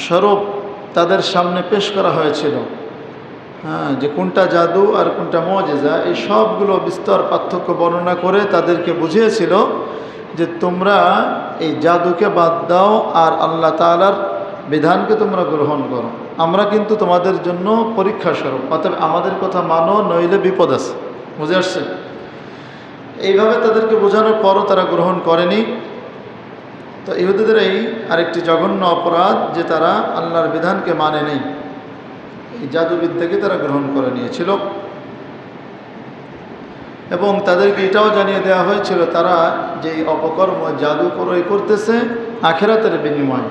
স্বরূপ তাদের সামনে পেশ করা হয়েছিল। যে কোনটা জাদু আর কোনটা মুজিজা, এই সবগুলো বিস্তর পার্থক্য বর্ণনা করে তাদেরকে বুঝিয়েছিল যে তোমরা এই জাদুকে বাদ দাও আর আল্লাহ তাআলার বিধানকে তোমরা গ্রহণ করো। আমরা কিন্তু তোমাদের জন্য পরীক্ষা স্বরূপ, অতএব আমাদের কথা মানো, নইলে বিপদ আছে। বুঝে আসছে? এইভাবে তাদেরকে বোঝানোর পরও তারা গ্রহণ করেনি। তো ইহুদিদের এই আরেকটি জঘন্য অপরাধ যে তারা আল্লাহর বিধানকে মানে নেই, এই জাদুবিদ্যাকে তারা গ্রহণ করে নিয়েছিল। এবং তাদেরকে এটাও জানিয়ে দেওয়া হয়েছিল তারা যেই অপকর্ম জাদু ক্রয় করতেছে আখিরাতের বিনিময়ে,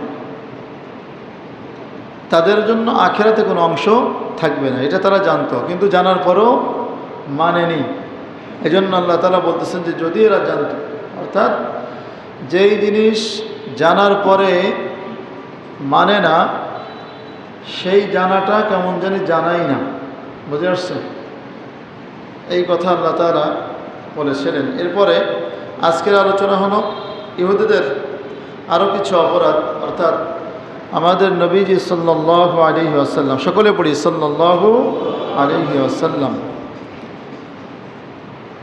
তাদের জন্য আখিরাতে কোনো অংশ থাকবে না, এটা তারা জানতো, কিন্তু জানার পরেও মানেনি। এই জন্য আল্লাহ তাআলা বলতেছেন যে যদি এরা জানতো, অর্থাৎ যেই জিনিস জানার পরে মানে না, সেই জানাটা কেমন জানি জানাই না। বুঝে আসছে? এই কথা আল্লাহ তাআলা বলেছিলেন। এরপরে আজকের আলোচনা হলো ইহুদিদের আরও কিছু অপরাধ, অর্থাৎ আমাদের নবীজি সাল্লাল্লাহু আলাইহি ওয়াসাল্লাম, সকলে পড়ি সাল্লাল্লাহু আলাইহি ওয়াসাল্লাম,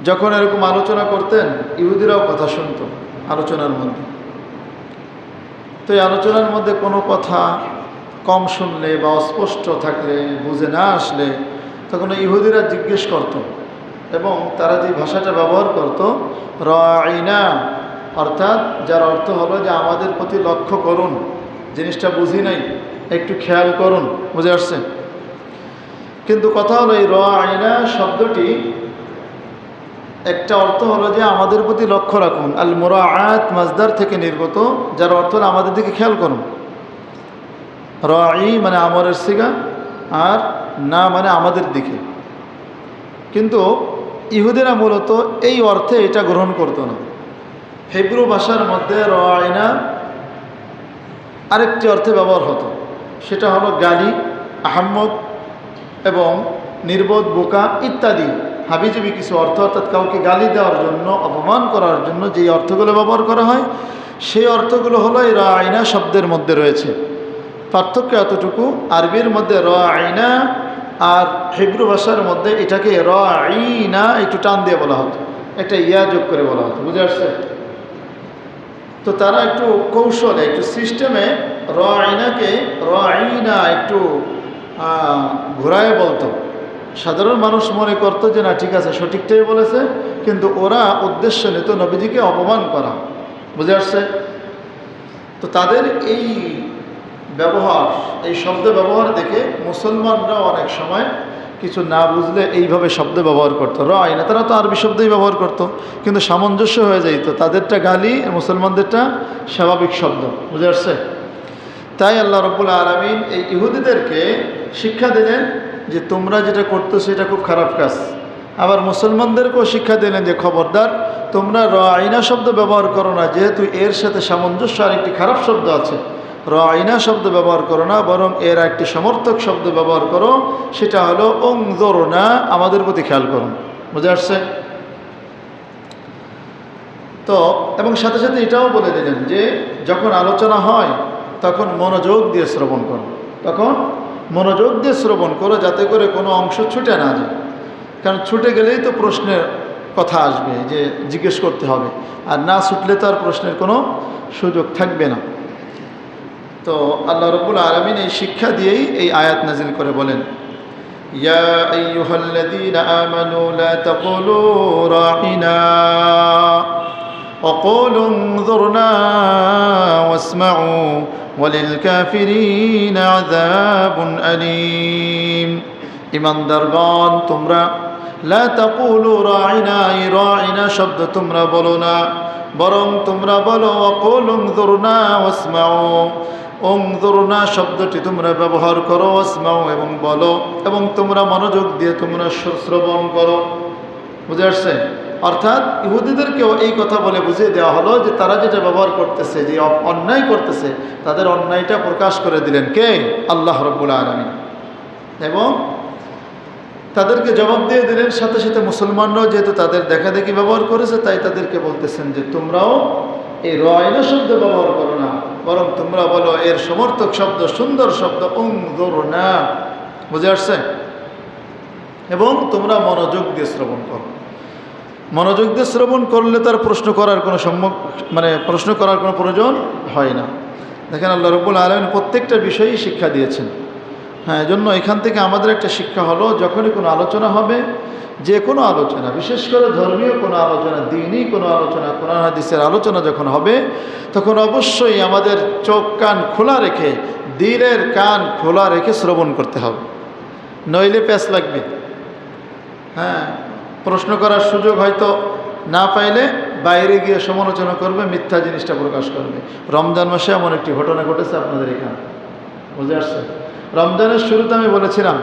যখন এরকম আলোচনা করতেন ইহুদিরাও কথা শুনত আলোচনার মধ্যে। তো এই আলোচনার মধ্যে কোনো কথা কম শুনলে বা অস্পষ্ট থাকলে, বুঝে না আসলে, তখন ইহুদিরা জিজ্ঞেস করত, এবং তারা যে ভাষাটা ব্যবহার করত রাইনা, অর্থাৎ যার অর্থ হলো যে আমাদের প্রতি লক্ষ্য করুন, জিনিসটা বুঝি নাই, একটু খেয়াল করুন। বুঝে আসছে? কিন্তু কথা হলো এই রাইনা শব্দটি একটা অর্থ হলো যে আমাদের প্রতি লক্ষ্য রাখুন, আল মুরাআত মাজদার থেকে নির্গত, যার অর্থ হলো আমাদের দিকে খেয়াল করুন। রাই মানে আমরের সিগা, আর না মানে আমাদের দিকে। কিন্তু ইহুদিরা মূলত এই অর্থে এটা গ্রহণ করতো না। হিব্রু ভাষার মধ্যে রাইনা আরেকটি অর্থে ব্যবহার হতো, সেটা হলো গালি, আহম্মক এবং নির্বোধ, বোকা ইত্যাদি হাবিজাবি কিছু অর্থ, অর্থাৎ কাউকে গালি দেওয়ার জন্য, অপমান করার জন্য যেই অর্থগুলো ব্যবহার করা হয়, সেই অর্থগুলো হলো এই রাইনা শব্দের মধ্যে রয়েছে। পার্থক্য এতটুকু, আরবির মধ্যে রাইনা আর হিব্রু ভাষার মধ্যে এটাকে রাইনা একটু টান দিয়ে বলা হতো, একটা ইয়া যোগ করে বলা হতো। বুঝে আসছে? তো তারা একটু কৌশলে, একটু সিস্টেমে রাইনাকে রাইনা একটু ঘোরায় বলতো। সাধারণ মানুষ মনে করতো যে না ঠিক আছে, সঠিকটাই বলেছে, কিন্তু ওরা উদ্দেশ্য নিত নবীজিকে অপমান করা। বুঝে আসছে? তো তাদের এই ব্যবহার, এই শব্দ ব্যবহার দেখে মুসলমানরা অনেক সময় কিছু না বুঝলে এইভাবে শব্দ ব্যবহার করতো। রাইনা, তারা তো আরবি শব্দই ব্যবহার করতো, কিন্তু সামঞ্জস্য হয়ে যাইতো, তাদেরটা গালি, মুসলমানদেরটা স্বাভাবিক শব্দ। বুঝে আসছে? তাই আল্লাহ রাব্বুল আলামিন এই ইহুদিদেরকে শিক্ষা দিলেন যে তোমরা যেটা করতো সেটা খুব খারাপ কাজ। আবার মুসলমানদেরকেও শিক্ষা দিলেন যে খবরদার, তোমরা রাইনা শব্দ ব্যবহার করো না, যেহেতু এর সাথে সামঞ্জস্য আরেকটি খারাপ শব্দ আছে। রাইনা শব্দ ব্যবহার করো না, বরং এর একটি সমর্থক শব্দ ব্যবহার করো, সেটা হলো উনজুরনা, আমাদের প্রতি খেয়াল করুন। বুঝে আসছে? তো এবং সাথে সাথে এটাও বলে দিলেন যে যখন আলোচনা হয় তখন মনোযোগ দিয়ে শ্রবণ করো, তখন মনোযোগ দিয়ে শ্রবণ করো, যাতে করে কোনো অংশ ছুটে না যায়। কারণ ছুটে গেলেই তো প্রশ্নের কথা আসবে, যে জিজ্ঞেস করতে হবে, আর না ছুটলে তো আর প্রশ্নের কোনো সুযোগ থাকবে না। তো আল্লাহ রাব্বুল আলামিন এই শিক্ষা দিয়েই এই আয়াত নাজিল করে বলেন, ইয়া আইয়ুহাল্লাযীনা আমানু লা তাকুলু রাঈনা ওয়া কুলু উনজুরনা ওয়াসমাউ ওয়ালিল কাফিরিনা আযাবুন আলীম। ঈমানদারগণ, তোমরা লা তাকুলু রাঈনা, এই রাঈনা শব্দ তোমরা বলো না, বরং তোমরা বলো ওয়া কুলু উনজুরনা ওয়াসমাউ, উনজুরনা শব্দটি তোমরা ব্যবহার করো, ওয়াসমাউ এবং বলো, এবং তোমরা মনোযোগ দিয়ে তোমরা শ্রবণ করো। বুঝে আসছে? অর্থাৎ ইহুদিদেরকেও এই কথা বলে বুঝিয়ে দেওয়া হলো যে তারা যেটা ব্যবহার করতেছে, যে অন্যায় করতেছে, তাদের অন্যায়টা প্রকাশ করে দিলেন কে? আল্লাহ রাব্বুল আলামিন। এবং তাদেরকে জবাব দিয়ে দিলেন। সাথে সাথে মুসলমানরাও যেহেতু তাদের দেখাদেখি ব্যবহার করেছে, তাই তাদেরকে বলতেছেন যে তোমরাও এই রাইনা শব্দ ব্যবহার করো না, বরং তোমরা বলো এর সমর্থক শব্দ, সুন্দর শব্দ উনজুরনা, বুঝে আসছে? এবং তোমরা মনোযোগ দিয়ে শ্রবণ করো। মনোযোগ দিয়ে শ্রবণ করলে তার প্রশ্ন করার কোনো প্রশ্ন করার কোনো প্রয়োজন হয় না। দেখেন আল্লাহ রাব্বুল আলামিন প্রত্যেকটা বিষয়েই শিক্ষা দিয়েছেন। হ্যাঁ, এজন্য এখান থেকে আমাদের একটা শিক্ষা হলো, যখনই কোনো আলোচনা হবে, যে কোনো আলোচনা, বিশেষ করে ধর্মীয় কোনো আলোচনা, দ্বীনি কোনো আলোচনা, কোরআন হাদিসের আলোচনা যখন হবে, তখন অবশ্যই আমাদের চোখ কান খোলা রেখে, দিলের কান খোলা রেখে শ্রবণ করতে হবে, নইলে প্যাঁচ লাগবে। হ্যাঁ, প্রশ্ন করার সুযোগ হয়তো না পাইলে বাইরে গিয়ে সমালোচনা করবে, মিথ্যা জিনিসটা প্রকাশ করবে। রমজান মাসে এমন একটি ঘটনা ঘটেছে আপনাদের এখানে, বুঝে আসছে? রমজানের শুরুতে আমি বলেছিলাম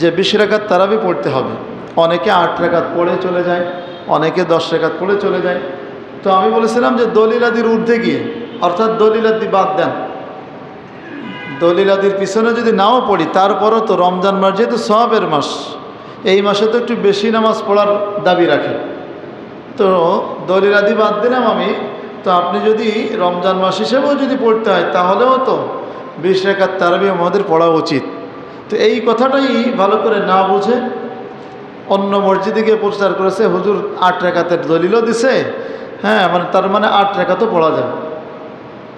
যে 20 রাকাত তারাবি পড়তে হবে। অনেকে 8 রাকাত পড়ে চলে যায়, অনেকে 10 রাকাত পড়ে চলে যায়। তো আমি বলেছিলাম যে দলিলাদির ঊর্ধ্বে গিয়ে, অর্থাৎ দলিলাদি বাদ দেন, দলিলাদির পিছনে যদি নাও পড়ি, তারপরও তো রমজান মাস যেহেতু সওয়াবের মাস, এই মাসে তো একটু বেশি নামাজ পড়ার দাবি রাখে। তো দলিলাদি বাদ দিলাম আমি। তো আপনি যদি রমজান মাস হিসেবেও যদি পড়তে হয়, তাহলেও তো 20 রাকাত তারাবি আমাদের পড়া উচিত। তো এই কথাটাই ভালো করে না বুঝে অন্য মসজিদে গিয়ে প্রচার করেছে, হুজুর 8 রাকাতের দলিলও দিছে। হ্যাঁ, তার মানে 8 রাকাতও পড়া যাবে,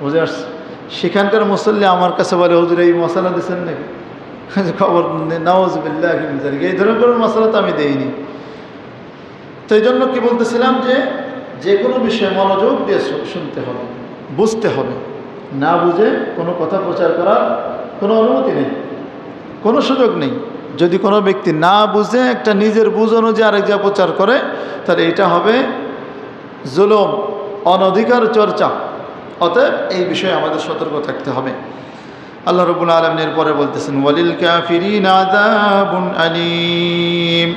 বুঝে আসছে? সেখানকার মুসল্লি আমার কাছে বলে, হুজুর এই মশালা দিচ্ছেন নাকি? খবর নাউজুবিল্লাহ, এই ধরনের কোনো মশালা তো আমি দেইনি। তো এই জন্য কি বলতেছিলাম, যে কোনো বিষয়ে মনোযোগ দিয়ে শুনতে হবে, বুঝতে হবে। না বুঝে কোনো কথা প্রচার করার কোনো অনুমতি নেই, কোনো সুযোগ নেই। যদি কোনো ব্যক্তি না বুঝে একটা নিজের বুঝ অনুযায়ী আরেক যা প্রচার করে, তাহলে এটা হবে জুলুম, অনধিকার চর্চা। অতএব এই বিষয়ে আমাদের সতর্ক থাকতে হবে। আল্লাহ রাব্বুল আলামিন পরে বলতেছেন, ওয়ালিল কাফিরিন আযাবুন আলীম,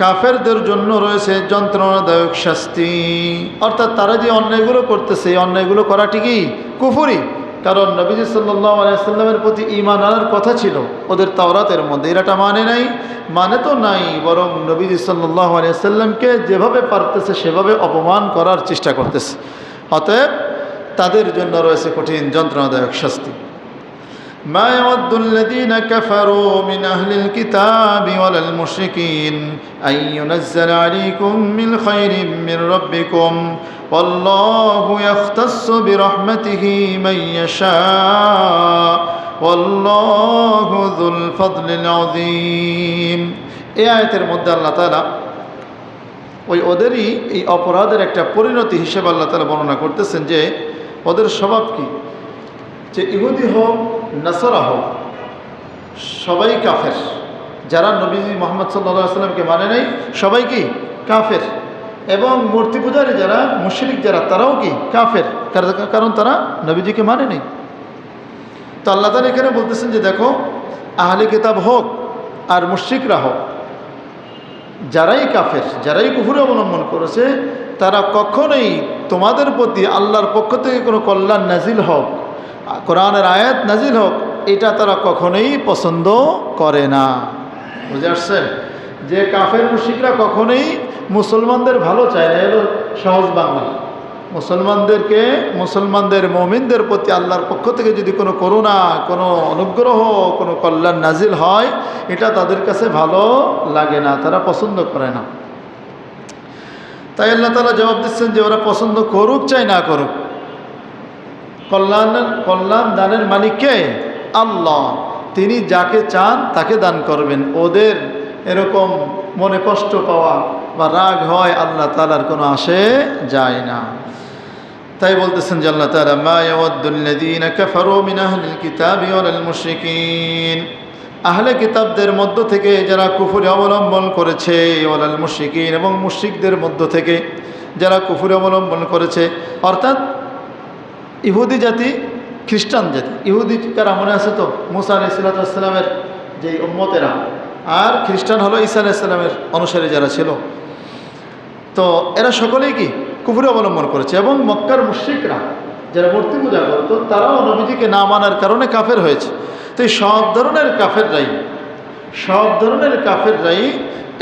কাফেরদের জন্য রয়েছে যন্ত্রণাদায়ক শাস্তি। অর্থাৎ তারা যে অন্যায়গুলো করতেছে, এই অন্যায়গুলো করাটি কি কুফরি। কারণ নবীজি সাল্লাল্লাহু আলাইহি ওয়াসাল্লামের প্রতি ঈমান আনার কথা ছিল ওদের তাওরাতের মধ্যে, এরাটা মানে নাই, মানে তো নাই, বরং নবীজি সাল্লাল্লাহু আলাইহি ওয়াসাল্লামকে যেভাবে পারতেছে সেভাবে অপমান করার চেষ্টা করতেছে। অতএব তাদের জন্য রয়েছে কঠিন যন্ত্রণাদায়ক শাস্তি। মা ইয়াওয়াদ্দুল্লাযীনা কাফারু মিন আহলিল কিতাবি ওয়ালাল মুশরিকিন আন ইউনাজ্জালা আলাইকুম মিন খায়রিন মির রাব্বিকুম ওয়াল্লাহু ইয়াখতাসসু বিরাহমাতিহি মান ইয়াশা ওয়াল্লাহু যুল ফাদলিল আযীম। এই আয়াতের মধ্যে আল্লাহ তাআলা ওদেরই এই অপরাধের একটা পরিণতি হিসেবে আল্লাহ তাআলা বর্ণনা করতেছেন যে ওদের স্বভাব কি, যে ইহুদি হোক নাসারা হোক সবাই কাফের। যারা নবীজি মুহাম্মদ সাল্লাল্লাহু আলাইহি ওয়াসাল্লামকে মানে নাই সবাই কি কাফের। এবং মূর্তি পূজারী যারা, মুশরিক যারা, তারাও কি কাফের, কারণ তারা নবীজিকে মানে নেই। তো আল্লাহ তাআলা এখানে বলতেছেন যে দেখো, আহলে কিতাব হোক আর মুশরিকরা হোক, যারাই কাফের, যারাই কুফর অবলম্বন করেছে, তারা কখনোই তোমাদের প্রতি আল্লাহর পক্ষ থেকে কোনো কল্যাণ নাজিল হোক, কোরআনের আয়াত নাজিল হোক, এটা তারা কখনোই পছন্দ করে না। বুঝে আসছে? যে কাফের মুশরিকরা কখনোই মুসলমানদের ভালো চায় না, এলো সহজ বাংলা। মুসলমানদের মুমিনদের প্রতি আল্লাহর পক্ষ থেকে যদি কোনো করুণা, কোনো অনুগ্রহ, কোনো কল্যাণ নাজিল হয়, এটা তাদের কাছে ভালো লাগে না, তারা পছন্দ করে না। তাই আল্লাহ তাআলা জবাব দিচ্ছেন যে ওরা পছন্দ করুক চাই না করুক, কল্যাণ দানের মালিক কে? আল্লাহ। তিনি যাকে চান তাকে দান করবেন। ওদের এরকম মনে কষ্ট পাওয়া বা রাগ হয় আল্লাহ তাআলার কোনো আসে যায় না। তাই বলতেছেন যে আল্লাহ তাআলা, মা ইয়াওয়াদ্দুল্লাযীনা কাফারু মিন আহলিল কিতাবি ওয়ালাল মুশরিকিন, আহলে কিতাবদের মধ্য থেকে যারা কুফর অবলম্বন করেছে, ওয়ালাল মুশরিকিন, এবং মুশরিকদের মধ্য থেকে যারা কুফর অবলম্বন করেছে, অর্থাৎ ইহুদি জাতি, খ্রিস্টান জাতি। ইহুদি কারা মনে আছে তো? মুসা আলাইহিস সালামের যে উম্মতেরা, আর খ্রিস্টান হলো ঈসা আলাইহিস সালামের অনুসারী যারা ছিল। তো এরা সকলেই কি কুফর অবলম্বন করেছে। এবং মক্কার মুশরিকরা যারা মূর্তি পূজা করতো, তারাও নবীজিকে না মানার কারণে কাফের হয়েছে। তো এই সব ধরনের কাফেররাই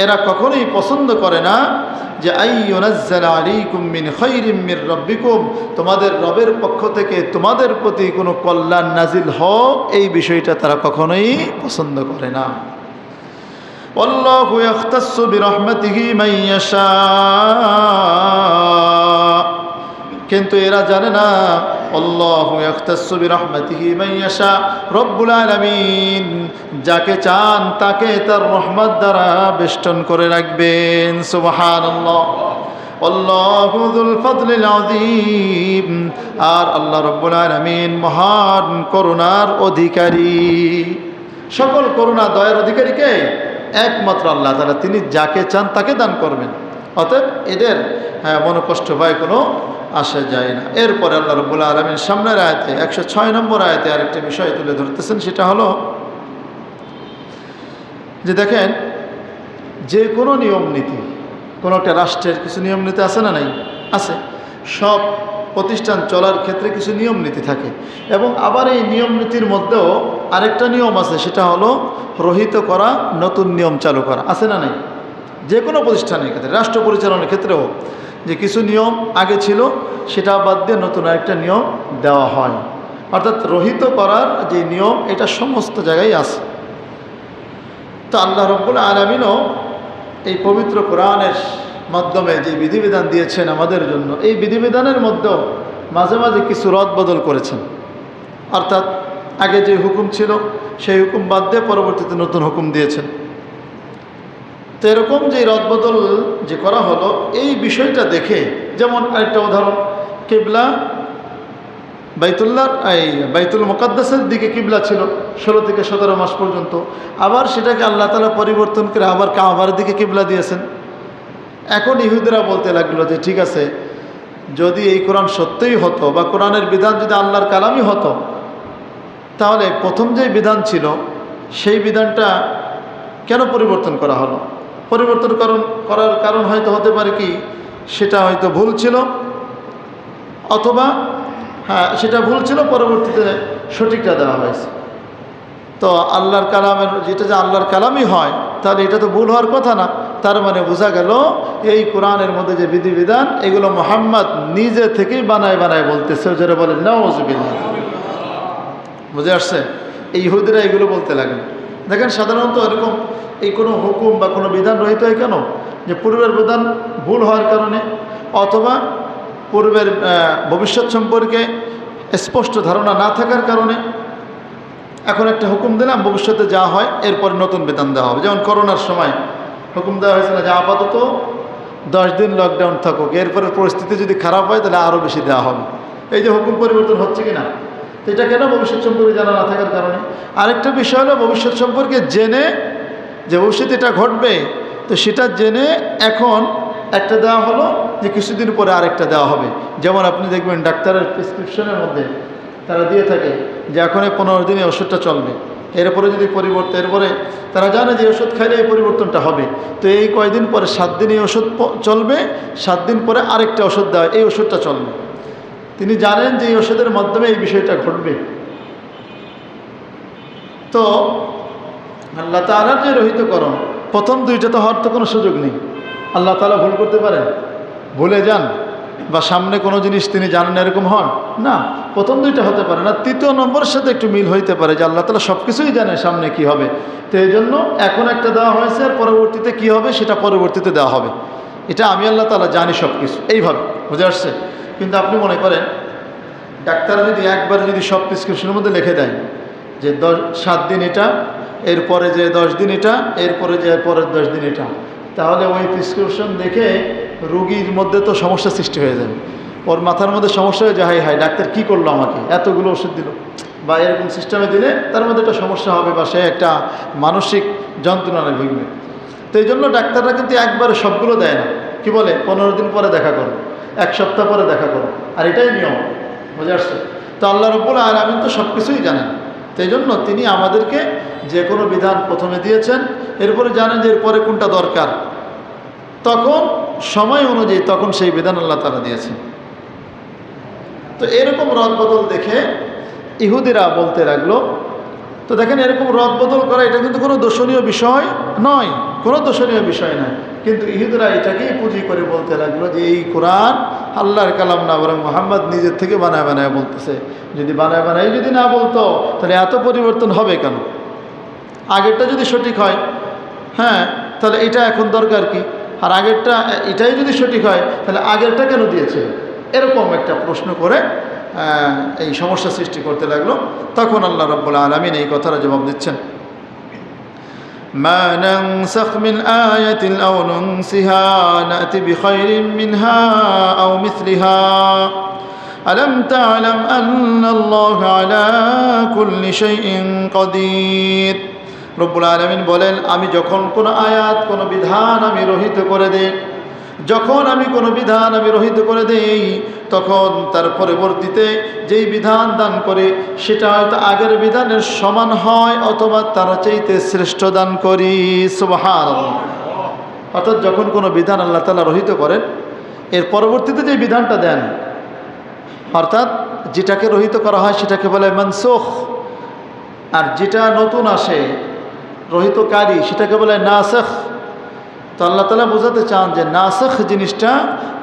এরা কখনোই পছন্দ করে না যে আইয়ুনাজ্জালা আলাইকুম মিন খাইরিম মির রাব্বিকুম, তোমাদের রবের পক্ষ থেকে তোমাদের প্রতি কোনো কল্যাণ নাজিল হোক, এই বিষয়টা তারা কখনোই পছন্দ করে না। আল্লাহু ইয়াখতাসসু বিরহমাতিহি মান ইয়াশা, কিন্তু এরা জানে না আল্লাহু ইয়াখতাসসু বিরহমাতিহি মান ইয়াশা, রব্বুল আলামিন যাকে চান তাকে তার রহমত দ্বারা বেষ্টন করে রাখবেন। সুবহানাল্লাহ। আল্লাহু যুল ফাদলিল আযীম, আর আল্লাহ রব্বুল আলামিন মহান করুণার অধিকারী। সকল করুণা দয়ার অধিকারী কে? একমাত্র আল্লাহ তাআলা। তিনি যাকে চান তাকে দান করবেন। অতএব এদের মনোকষ্ট পায় কোনো আসা যায় না। এরপরে আল্লাহ রাব্বুল আলামিন সামনের আয়াতে 106 নম্বর আয়াতে আরেকটা বিষয় তুলে ধরতেছেন, সেটা হলো যে দেখেন, যে কোনো নিয়ম নীতি, কোনো একটা রাষ্ট্রের কিছু নিয়ম নীতি আছে না? নাই? আছে। সব প্রতিষ্ঠান চলার ক্ষেত্রে কিছু নিয়ম নীতি থাকে, এবং আবার এই নিয়ম নীতির মধ্যেও আরেকটা নিয়ম আছে, সেটা হলো রহিত করা, নতুন নিয়ম চালু করা। আছে না? নাই? যে কোনো প্রতিষ্ঠানের ক্ষেত্রে, রাষ্ট্র পরিচালনার ক্ষেত্রেও যে কিছু নিয়ম আগে ছিল সেটা বাদ দিয়ে নতুন আরেকটা নিয়ম দেওয়া হয়। অর্থাৎ রহিত করার যে নিয়ম, এটা সমস্ত জায়গায় আছে। তো আল্লাহ রাব্বুল আলামিনও এই পবিত্র কোরআনের মাধ্যমে যে বিধিবিধান দিয়েছেন আমাদের জন্য, এই বিধিবিধানের মধ্যেও মাঝে মাঝে কিছু রদবদল করেছেন। অর্থাৎ আগে যে হুকুম ছিল সেই হুকুম বাদ দিয়ে পরবর্তীতে নতুন হুকুম দিয়েছেন। তো এরকম যে রদবদল যে করা হলো, এই বিষয়টা দেখে, যেমন আরেকটা উদাহরণ, কিবলা বাইতুল মুকাদ্দাসের দিকে কিবলা ছিল 16 থেকে 17 মাস পর্যন্ত, আবার সেটাকে আল্লাহ তাআলা পরিবর্তন করে আবার কাবার দিকে কিবলা দিয়েছেন। এখন ইহুদিরা বলতে লাগলো যে ঠিক আছে, যদি এই কোরআন সত্যই হতো বা কোরআনের বিধান যদি আল্লাহর কালামই হতো, তাহলে প্রথম যে বিধান ছিল সেই বিধানটা কেন পরিবর্তন করা হলো? পরিবর্তন করার কারণ হয়তো হতে পারে কি, সেটা হয়তো ভুল ছিল, অথবা সেটা ভুল ছিল, পরবর্তীতে সঠিকটা দেওয়া হয়েছে। তো আল্লাহর কালামের যেটা যে আল্লাহর কালামই হয়, তাহলে এটা তো ভুল হওয়ার কথা না। তার মানে বোঝা গেল এই কোরআনের মধ্যে যে বিধিবিধান, এগুলো মুহাম্মদ নিজে থেকেই বানায় বলতেছে। যারা বলে নাউযুবিল্লাহ, বুঝে আসছে? এই ইহুদিরা এগুলো বলতে লাগেন। দেখেন, সাধারণত এরকম এই কোনো হুকুম বা কোনো বিধান রহিত হয় কেন? যে পূর্বের বিধান ভুল হওয়ার কারণে, অথবা পূর্বের ভবিষ্যৎ সম্পর্কে স্পষ্ট ধারণা না থাকার কারণে। এখন একটা হুকুম দিলাম, ভবিষ্যতে যা হয় এরপর নতুন বিধান দেওয়া হবে। যেমন করোনার সময় হুকুম দেওয়া হয়েছিল যে আপাতত 10 দিন লকডাউন থাকুক, এরপরে পরিস্থিতি যদি খারাপ হয় তাহলে আরও বেশি দেওয়া হবে। এই যে হুকুম পরিবর্তন হচ্ছে কি না, তো এটা কেন? ভবিষ্যৎ সম্পর্কে জানা না থাকার কারণে। আরেকটা বিষয় হলো, ভবিষ্যৎ সম্পর্কে জেনে যে ভবিষ্যতে এটা ঘটবে, তো সেটা জেনে এখন একটা দেওয়া হলো যে কিছুদিন পরে আরেকটা দেওয়া হবে। যেমন আপনি দেখবেন ডাক্তারের প্রেসক্রিপশনের মধ্যে তারা দিয়ে থাকে যে এখন 15 দিনে ওষুধটা চলবে, এরপরে যদি এরপরে তারা জানে যে ওষুধ খাইলে এই পরিবর্তনটা হবে, তো এই কয়দিন পরে 7 দিন এই ওষুধ চলবে, 7 দিন পরে আরেকটা ওষুধ দেওয়া, এই ওষুধটা চলবে। তিনি জানেন যে এই ওষুধের মাধ্যমে এই বিষয়টা ঘটবে। তো আল্লাহ তাআলার যে রহিতকরণ, প্রথম দুইটা তো হওয়ার তো কোনো সুযোগ নেই। আল্লাহ তাআলা ভুল করতে পারেন? ভুলে যান বা সামনে কোনো জিনিস তিনি জানেন এরকম হন না, প্রথম দুইটা হতে পারে না। তৃতীয় নম্বরের সাথে একটু মিল হইতে পারে যে আল্লাহ তাআলা সব কিছুই জানে সামনে কি হবে, তো এই জন্য এখন একটা দেওয়া হয়েছে, আর পরবর্তীতে কি হবে সেটা পরবর্তীতে দেওয়া হবে। এটা আমি আল্লাহ তাআলা জানি সব কিছু, এইভাবে বুঝে আসছে। কিন্তু আপনি মনে করেন ডাক্তার যদি একবার যদি সব প্রেসক্রিপশনের মধ্যে লিখে দেয় যে 7 দিন এটা, এরপরে যে 10 দিন এটা, এরপরে যে পরের 10 দিন এটা, তাহলে ওই প্রেসক্রিপশন দেখে রোগীর মধ্যে তো সমস্যা সৃষ্টি হয়ে যাবে। ওর মাথার মধ্যে সমস্যা হয়ে যায়, হাই ডাক্তার কি করলো আমাকে, এতগুলো ওষুধ দিল, বা এরকম সিস্টেমে দিলে তার মধ্যে একটা সমস্যা হবে, বা সে একটা মানসিক যন্ত্রণায় ভুগবে। তো এই জন্য ডাক্তাররা কিন্তু একবারে সবগুলো দেয় না, কি বলে 15 দিন পরে দেখা করো, 1 সপ্তাহ পরে দেখা করো, আর এটাই নিয়ম, বুঝে আসছে? তো আল্লাহ রাব্বুল আলামিন তো সব কিছুই জানেন। তো এই জন্য তিনি আমাদেরকে যে কোনো বিধান প্রথমে দিয়েছেন, এরপরে জানেন যে এরপরে কোনটা দরকার, তখন সময় অনুযায়ী তখন সেই বিধান আল্লাহ তাআলা দিয়েছেন। তো এরকম রদবদল দেখে ইহুদিরা বলতে লাগলো তো দেখেন এরকম রদ বদল করা এটা কিন্তু কোনো দোষণীয় বিষয় নয়, কোনো দোষণীয় বিষয় নয়। কিন্তু ইহুদিরা এটাকেই পুঁজি করে বলতে লাগলো যে এই কোরআন আল্লাহর কালাম না, বরং মুহাম্মদ নিজের থেকে বানায় বানায় বলতেছে। যদি বানায় বানায় যদি না বলতো তাহলে এত পরিবর্তন হবে কেন? আগেরটা যদি সঠিক হয়, হ্যাঁ, তাহলে এটা এখন দরকার কি? আর আগেরটা এটাই যদি সঠিক হয় তাহলে আগেরটা কেন দিয়েছে? এরকম একটা প্রশ্ন করে এই সমস্যা সৃষ্টি করতে লাগলো। তখন আল্লাহ রাব্বুল আলামিন এই কথার জবাব দিচ্ছেন, মা নানসাখ মিন আয়াতিন আও নুনসিহা নাতি বিখাইরিন মিনহা আও মিসলিহা আলাম তা'লাম আন্নাল্লাহা আলা কুল্লি শাইইন কাদির। রব্বুল আলামিন বলেন, আমি যখন কোনো আয়াত, কোনো বিধান আমি রহিত করে দেই, যখন আমি কোনো বিধান আমি রহিত করে দেই, তখন তার পরবর্তীতে যেই বিধান দান করে সেটা হয়তো আগের বিধানের সমান হয় অথবা তার চাইতে শ্রেষ্ঠ দান করি। সুবহানাল্লাহ। অর্থাৎ যখন কোনো বিধান আল্লাহ তাআলা রহিত করেন, এর পরবর্তীতে যে বিধানটা দেন, অর্থাৎ যেটাকে রহিত করা হয় সেটাকে বলে মানসুখ, আর যেটা নতুন আসে রহিতকারী সেটাকে বলে নাসিখ। তো আল্লাহ তাআলা বোঝাতে চান যে নাসিখ জিনিসটা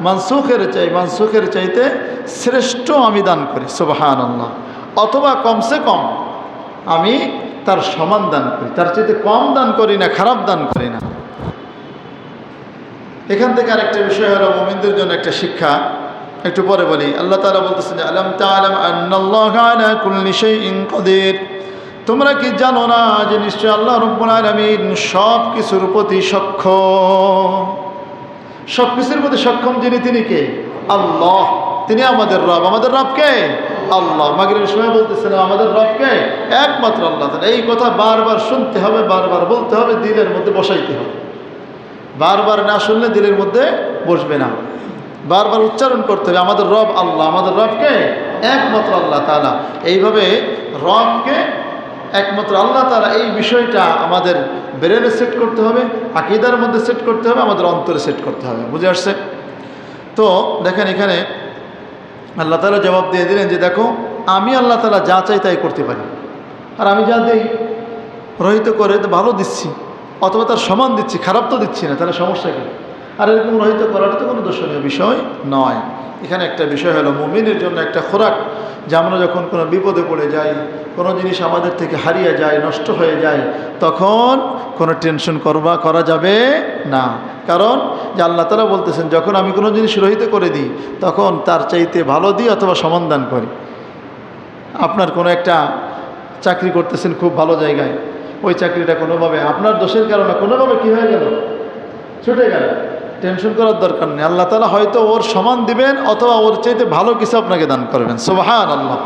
মানসুখের চাইতে শ্রেষ্ঠ আমি দান করি। সুবহানাল্লাহ। অথবা কমসে কম আমি তার সমান দান করি, তার চাইতে কম দান করি না, খারাপ দান করি না। এখান থেকে আরেকটা বিষয় হলো মুমিনদের জন্য একটা শিক্ষা, একটু পরে বলি। আল্লাহ তাআলা বলতেছেন যে আলাম তা'লাম আন্নাল্লাহা আলা কুল্লি শাইইন কাদির। তোমরা কি জানো না যে নিশ্চয় আল্লাহ রাব্বুল আলামিন সব কিছুর প্রতি সক্ষম। সব কিছুর প্রতি সক্ষম যিনি, তিনি কে? আল্লাহ। তিনি আমাদের রব। আমাদের রব কে? আল্লাহ। মাগরিবের সময় বলতেছিলাম আমাদের রব কে? একমাত্র আল্লাহ তাআলা। এই কথা বারবার শুনতে হবে, বারবার বলতে হবে, দিলের মধ্যে বসাইতে হবে। বারবার না শুনলে দিলের মধ্যে বসবে না, বারবার উচ্চারণ করতে হবে আমাদের রব আল্লাহ। আমাদের রব কে? একমাত্র আল্লাহ তাআলা। এইভাবে রবকে একমাত্র আল্লাহ তাআলা, এই বিষয়টা আমাদের ব্রেনে সেট করতে হবে, আকীদার মধ্যে সেট করতে হবে, আমাদের অন্তরে সেট করতে হবে। বুঝে আসছে? তো দেখেন এখানে আল্লাহ তাআলা জবাব দিয়ে দিলেন যে দেখো, আমি আল্লাহ তাআলা যা চাই তাই করতে পারি, আর আমি যা দিই রহিত করে তো ভালো দিচ্ছি অথবা তার সমান দিচ্ছি, খারাপ তো দিচ্ছি না, তাহলে সমস্যা কী? আর এরকম রহিত করাটা তো কোনো দর্শনীয় বিষয় নয়। এখানে একটা বিষয় হলো মুমিনের জন্য একটা খোরাক, যে আমরা যখন কোনো বিপদে পড়ে যাই, কোনো জিনিস আমাদের থেকে হারিয়ে যায়, নষ্ট হয়ে যায়, তখন কোনো টেনশন করা যাবে না। কারণ যে আল্লাহ তাআলা বলতেছেন যখন আমি কোনো জিনিস রহিত করে দিই তখন তার চাইতে ভালো দিই অথবা সমান দান করি। আপনার কোনো একটা চাকরি করতেছেন খুব ভালো জায়গায়, ওই চাকরিটা কোনোভাবে আপনার দোষের কারণে কোনোভাবে কী হয়ে গেল, ছুটে গেল, টেনশন করার দরকার নেই। আল্লাহ তাআলা হয়তো ওর সমান দিবেন অথবা ওর চাইতে ভালো কিছু আপনাকে দান করবেন। সুবহানাল্লাহ।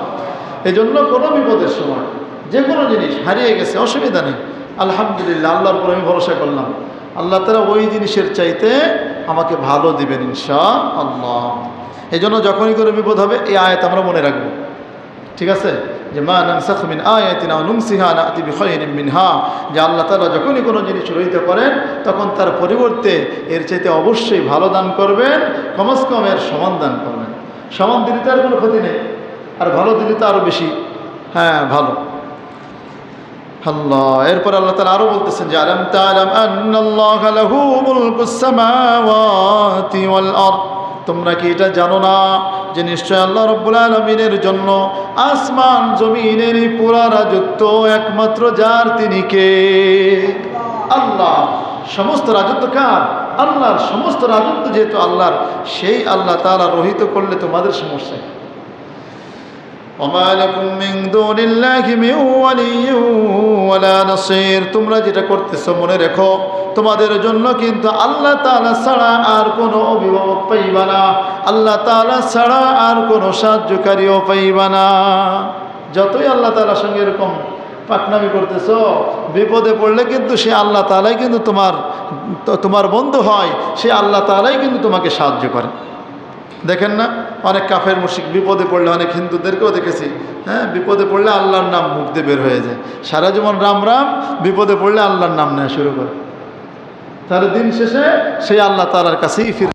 এই জন্য কোনো বিপদের সময় যে কোনো জিনিস হারিয়ে গেছে, অসুবিধা নেই, আলহামদুলিল্লাহ, আল্লাহর উপর আমি ভরসা করলাম, আল্লাহ তাআলা ওই জিনিসের চাইতে আমাকে ভালো দিবেন ইনশাআল্লাহ। এই জন্য যখনই কোনো বিপদ হবে এই আয়াত আমরা মনে রাখবো, ঠিক আছে? যে মা নানসাখ মিন আয়াতিন আও নুনসিহা নাতি বিখাইরিন মিনহা, যে আল্লাহ তাআলা যখনই কোনো জিনিস রহিত করেন তখন তার পরিবর্তে এর চাইতে অবশ্যই ভালো দান করবেন, কমস কম এর সমান দান করবেন। সমান দিলে তো আর কোনো ক্ষতি নেই, আর ভালো দিলে তো আরও বেশি ভালো। আল্লাহ এরপর আল্লাহ তাআলা আরও বলতেছেন যে আলাম তা'লাম আন্নাল্লাহা লাহু মুলকুস সামাওয়াতি ওয়াল আরদ। তোমরা কি এটা জানো না যে নিশ্চয় আল্লাহ রাব্বুল আলামিনের জন্য আসমান জমিনের এই পুরা রাজত্ব একমাত্র যার, তিনি কে? আল্লাহ। সমস্ত রাজত্ব কার? আল্লাহর। সমস্ত রাজত্ব যেহেতু আল্লাহর, সেই আল্লাহ তাআলা রহিত করলে তোমাদের সমস্যা। ওমা লাকুম মিন দুনিল্লাহি মিন ওয়ালিয়্যিন ওয়ালা নাসীর। তোমরা যেটা করতেছো মনে রেখো, তোমাদের জন্য কিন্তু আল্লাহ তাআলা ছাড়া আর কোনো অভিভাবক পাইবা না, আল্লাহ তাআলা ছাড়া আর কোনো সাহায্যকারীও পাইবা না। যতই আল্লাহ তাআলার সঙ্গে এরকম পাকনামি করতেছো, বিপদে পড়লে কিন্তু সে আল্লাহ তাআলাই কিন্তু তোমার বন্ধু হয়, সে আল্লাহ তাআলাই কিন্তু তোমাকে সাহায্য করে। দেখেন না, অনেক কাফের মুশরিক বিপদে পড়লে, অনেক হিন্দুদেরকেও দেখেছি, বিপদে পড়লে আল্লাহর নাম মুখ দিয়ে বের হয়ে যায়, সারা জীবন রাম রাম, বিপদে পড়লে আল্লাহর নাম নেওয়া শুরু করে, তাহলে দিন শেষে সেই আল্লাহ তাআলার কাছেই ফিরে।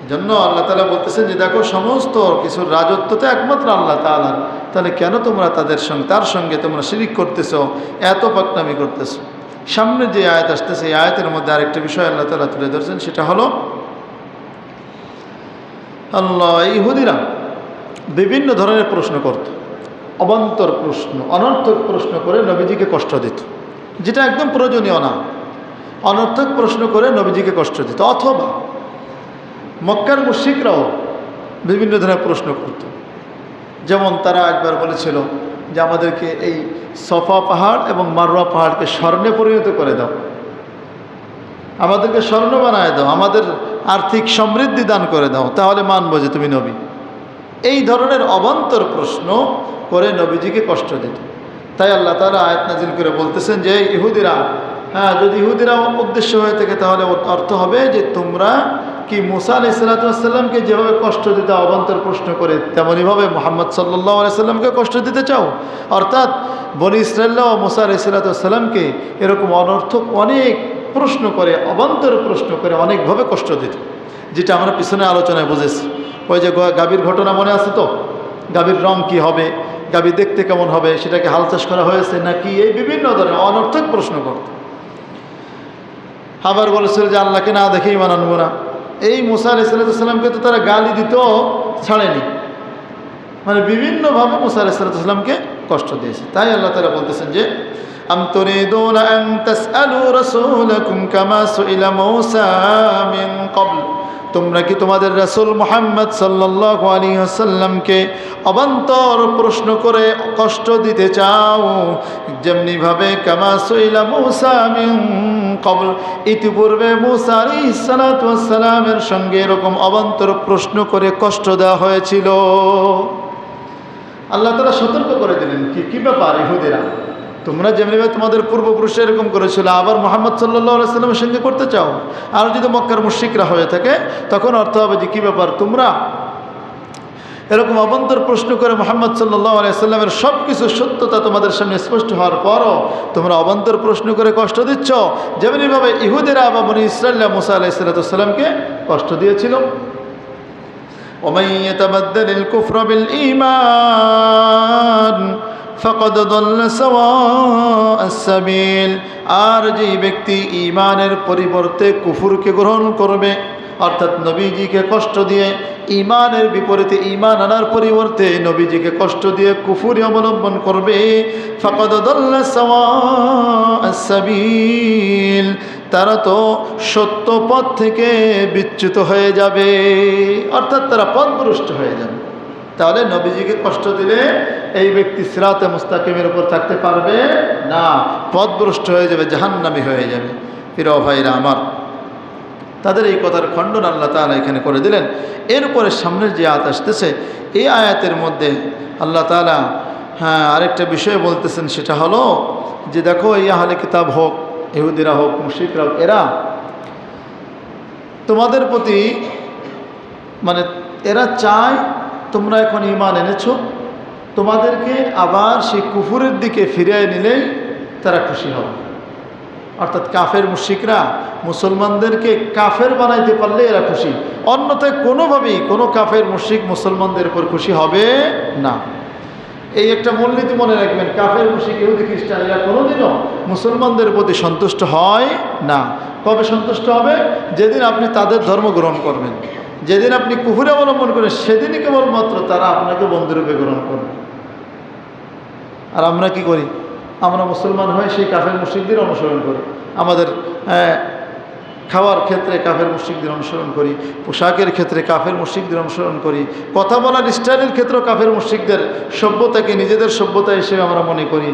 জন্য আল্লাহ তাআলা বলতেছেন যে দেখো সমস্ত কিছুর রাজত্ব তো একমাত্র আল্লাহ তাআলার, তাহলে কেন তোমরা তার সঙ্গে তোমরা শিরিক করতেছো, এত পাকনামি করতেছো। সামনে যে আয়াত আসতেছে এই আয়াতের মধ্যে আরেকটা বিষয় আল্লাহ তাআলা তুলে ধরছেন, সেটা হলো ইহুদিরা বিভিন্ন ধরনের প্রশ্ন করত, অবান্তর প্রশ্ন, অনর্থক প্রশ্ন করে নবীজিকে কষ্ট দিত, যেটা একদম প্রয়োজনীয় না। অনর্থক প্রশ্ন করে নবীজিকে কষ্ট দিত। অথবা মক্কার মুশরিকরাও বিভিন্ন ধরনের প্রশ্ন করত। যেমন তারা একবার বলেছিল যে আমাদেরকে এই সফা পাহাড় এবং মারওয়া পাহাড়কে স্বর্ণে পরিণত করে দাও, আমাদেরকে স্বর্ণ বানায় দাও, আমাদের আর্থিক সমৃদ্ধি দান করে দাও, তাহলে মানব যে তুমি নবী। এই ধরনের অবান্তর প্রশ্ন করে নবীজিকে কষ্ট দিত। তাই আল্লাহ তাআলা আয়াত নাজিল করে বলতেছেন যে ইহুদিরা, হ্যাঁ, যদি ইহুদিরা উদ্দেশ্য হয়ে থাকে তাহলে অর্থ হবে যে তোমরা কি মুসা আলাইহিস সালামকে যেভাবে কষ্ট দিতে অবান্তর প্রশ্ন করে তেমনইভাবে মুহাম্মদ সাল্লাল্লাহু আলাইহি সাল্লামকে কষ্ট দিতে চাও। অর্থাৎ বনি ইসরাঈল ও মুসা আলাইহিস সালামকে এরকম অনর্থক অনেক প্রশ্ন করে, অবান্তর প্রশ্ন করে অনেকভাবে কষ্ট দিত, যেটা আমরা পিছনে আলোচনায় বুঝেছি। ওই যে গাভীর ঘটনা মনে আছে তো, গাভীর রং কি হবে, গাভী দেখতে কেমন হবে, সেটাকে হাল চাষ করা হয়েছে নাকি, এই বিভিন্ন ধরনের অনর্থক প্রশ্ন করত। আবার বলেছিল যে আল্লাহকে না দেখেই ঈমান আনবো না। এই মুসা আলাইহিস সালামকে তো তারা গালি দিত, ছাড়েনি, মানে বিভিন্নভাবে মুসা আলাইহিস সালামকে কষ্ট দিয়েছে। তাই আল্লাহ তাআলা বলতেছেন যে আম তুরিদুনা আন তাসআলু রাসূলাকুম কামা সুইলা মূসা মিন ক্বাবল, তোমরা কি তোমাদের রাসূল মুহাম্মদ সাল্লাল্লাহু আলাইহি ওয়াসাল্লামকে অবান্তর প্রশ্ন করে কষ্ট দিতে চাও, যেমনিভাবে কামা সুইলা মূসা মিন ক্বাবল, ইতিপূর্বে মূসা আলাইহিস সালাতু ওয়াস সালামের সঙ্গে এরকম অবান্তর প্রশ্ন করে কষ্ট দেওয়া হয়েছিল। আল্লাহ তাআলা সতর্ক করে দিলেন কি ব্যাপার ইহুদিরা, তোমরা যেমনিভাবে তোমাদের পূর্বপুরুষরা এরকম করেছিল আবার মুহাম্মদ সাল্লাল্লাহু আলাইহি সাল্লামের সঙ্গে করতে চাও। আর যদি মক্কার মুশরিকরা হয়ে থাকে তখন অর্থ হবে যে কী ব্যাপার, তোমরা এরকম অবান্তর প্রশ্ন করে মুহাম্মদ সাল্লাল্লাহু আলাইহি সাল্লামের সব কিছু সত্যতা তোমাদের সামনে স্পষ্ট হওয়ার পরও তোমরা অবান্তর প্রশ্ন করে কষ্ট দিচ্ছ, যেমনিভাবে ইহুদিরা বা বনি ইসরাঈল মুসা আলাইহিস সালামকে কষ্ট দিয়েছিল। ওমান ইয়াতাবাদ্দালিল কুফরা বিল ঈমান ফাকাদ দাল্লা সাওয়াআস সাবিল, আর যেই ব্যক্তি ঈমানের পরিবর্তে কুফরকে গ্রহণ করবে, অর্থাৎ নবীজিকে কষ্ট দিয়ে ঈমানের বিপরীতে ঈমান আনার পরিবর্তে নবীজিকে কষ্ট দিয়ে কুফরি অবলম্বন করবে, ফাকাদ দাল্লা সাওয়াআস সাবিল, তারা তো সত্য পথ থেকে বিচ্যুত হয়ে যাবে, অর্থাৎ তারা পথভ্রষ্ট হয়ে যাবে। তাহলে নবীজিকে কষ্ট দিলে এই ব্যক্তি সিরাতে মুস্তাকিমের উপর থাকতে পারবে না, পথভ্রষ্ট হয়ে যাবে, জাহান্নামী হয়ে যাবে। প্রিয় ভাইরা আমার, তাদের এই কথার খণ্ডন আল্লাহ তাআলা এখানে করে দিলেন। এরপরে সামনের যে আয়াত আসতেছে এই আয়াতের মধ্যে আল্লাহ তাআলা আরেকটা বিষয় বলতেছেন, সেটা হলো যে দেখো এই আহলে কিতাব হোক, ইহুদিরা হোক, মুশরিকরা হোক, এরা তোমাদের প্রতি মানে এরা চায় তোমরা এখন ঈমান এনেছো, তোমাদেরকে আবার সেই কুফুরের দিকে ফিরিয়ে নিলেই তারা খুশি হবে। অর্থাৎ কাফের মুশরিকরা মুসলমানদেরকে কাফের বানাইতে পারলে এরা খুশি, অন্যথায় কোনোভাবেই কোনো কাফের মুশরিক মুসলমানদের উপর খুশি হবে না। এই একটা মূলনীতি মনে রাখবেন, কাফের মুশরিক ইহুদি খ্রিস্টান এরা কোনোদিনও মুসলমানদের প্রতি সন্তুষ্ট হয় না। কবে সন্তুষ্ট হবে? যেদিন আপনি তাদের ধর্ম গ্রহণ করবেন, যেদিন আপনি কুফরি অবলম্বন করেন, সেদিনই কেবলমাত্র তারা আপনাকে বন্ধুরূপে গ্রহণ করবে। আর আমরা কি করি? আমরা মুসলমান হয়ে সেই কাফের মুশরিকদের অনুসরণ করি, আমাদের খাওয়ার ক্ষেত্রে কাফের মুশরিকদের অনুসরণ করি, পোশাকের ক্ষেত্রে কাফের মুশরিকদের অনুসরণ করি, কথা বলার স্টাইলের ক্ষেত্রেও কাফের মুশরিকদের সভ্যতাকে নিজেদের সভ্যতা হিসেবে আমরা মনে করি।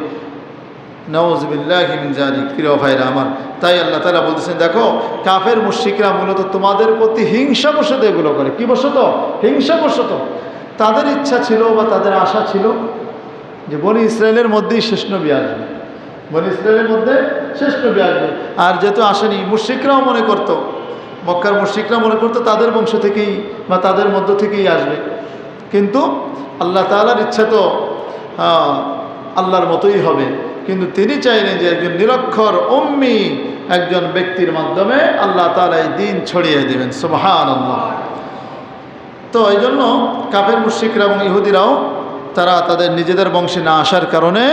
নাউযুবিল্লাহি মিন যালিক। প্রিয় ভাইরা আমার, তাই আল্লাহ তাআলা বলতেছেন দেখো কাফের মুশরিকরা মূলত তোমাদের প্রতি হিংসাবশত এগুলো করে। কি বশত? হিংসাবশত। তাদের ইচ্ছা ছিল বা তাদের আশা ছিল যে বনি ইসরায়েলের মধ্যেই শেষ নবী আসবে, বনি ইসরায়েলের মধ্যে শেষ নবী আসবে। আর যেহেতু আসেনি, মুশরিকরাও মনে করত, মক্কার মুশরিকরা মনে করতো তাদের বংশ থেকেই বা তাদের মধ্য থেকেই আসবে। কিন্তু আল্লাহ তাআলার ইচ্ছা তো আল্লাহর মতোই হবে, কিন্তু তিনি চাইলেন যে একজন নিরক্ষর উম্মি একজন ব্যক্তির মাধ্যমে আল্লাহ তাআলা এই দ্বীন ছড়িয়ে দেবেন। সুবহানাল্লাহ। তো এই জন্য কাফের মুশরিকরা এবং ইহুদিরাও তারা তাদের নিজেদের বংশে না আসার কারণে